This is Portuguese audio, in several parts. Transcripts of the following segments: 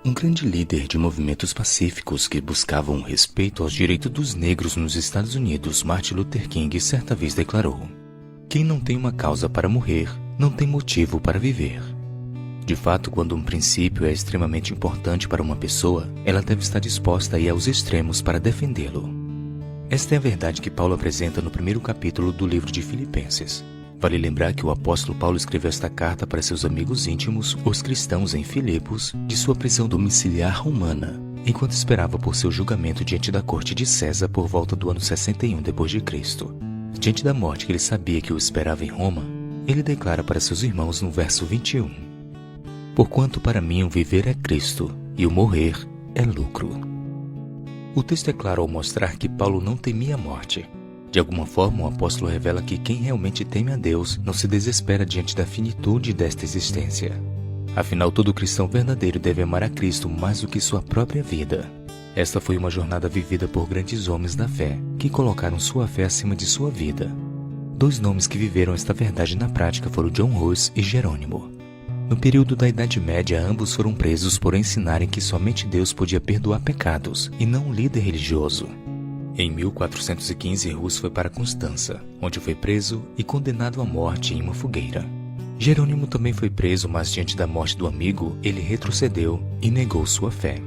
Um grande líder de movimentos pacíficos que buscavam o respeito aos direitos dos negros nos Estados Unidos, Martin Luther King, certa vez declarou: "Quem não tem uma causa para morrer, não tem motivo para viver." De fato, quando um princípio é extremamente importante para uma pessoa, ela deve estar disposta a ir aos extremos para defendê-lo. Esta é a verdade que Paulo apresenta no primeiro capítulo do livro de Filipenses. Vale lembrar que o apóstolo Paulo escreveu esta carta para seus amigos íntimos, os cristãos em Filipos, de sua prisão domiciliar romana, enquanto esperava por seu julgamento diante da corte de César por volta do ano 61 d.C. Diante da morte que ele sabia que o esperava em Roma, ele declara para seus irmãos no verso 21: "Porquanto para mim o viver é Cristo, e o morrer é lucro." O texto é claro ao mostrar que Paulo não temia a morte. De alguma forma, o apóstolo revela que quem realmente teme a Deus não se desespera diante da finitude desta existência. Afinal, todo cristão verdadeiro deve amar a Cristo mais do que sua própria vida. Esta foi uma jornada vivida por grandes homens da fé, que colocaram sua fé acima de sua vida. Dois nomes que viveram esta verdade na prática foram John Hus e Jerônimo. No período da Idade Média, ambos foram presos por ensinarem que somente Deus podia perdoar pecados, e não um líder religioso. Em 1415, Hus foi para Constança, onde foi preso e condenado à morte em uma fogueira. Jerônimo também foi preso, mas diante da morte do amigo, ele retrocedeu e negou sua fé.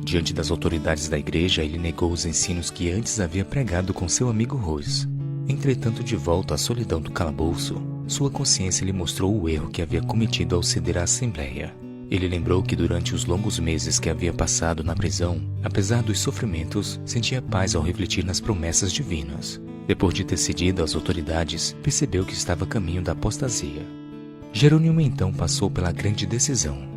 Diante das autoridades da igreja, ele negou os ensinos que antes havia pregado com seu amigo Hus. Entretanto, de volta à solidão do calabouço, sua consciência lhe mostrou o erro que havia cometido ao ceder à Assembleia. Ele lembrou que durante os longos meses que havia passado na prisão, apesar dos sofrimentos, sentia paz ao refletir nas promessas divinas. Depois de ter cedido às autoridades, percebeu que estava a caminho da apostasia. Jerônimo então passou pela grande decisão.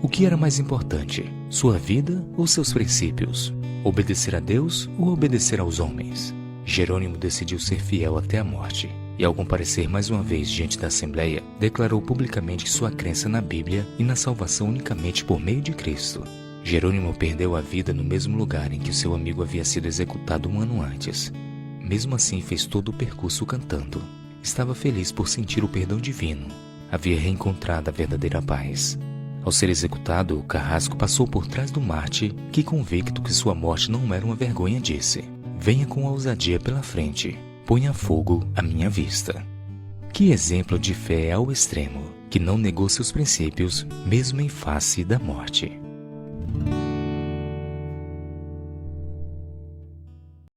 O que era mais importante, sua vida ou seus princípios? Obedecer a Deus ou obedecer aos homens? Jerônimo decidiu ser fiel até a morte. E ao comparecer mais uma vez diante da Assembleia, declarou publicamente sua crença na Bíblia e na salvação unicamente por meio de Cristo. Jerônimo perdeu a vida no mesmo lugar em que o seu amigo havia sido executado um ano antes. Mesmo assim, fez todo o percurso cantando. Estava feliz por sentir o perdão divino. Havia reencontrado a verdadeira paz. Ao ser executado, o carrasco passou por trás do Marte, que, convicto que sua morte não era uma vergonha, disse: "Venha com ousadia pela frente. Ponha fogo à minha vista." Que exemplo de fé ao extremo, que não negou seus princípios, mesmo em face da morte.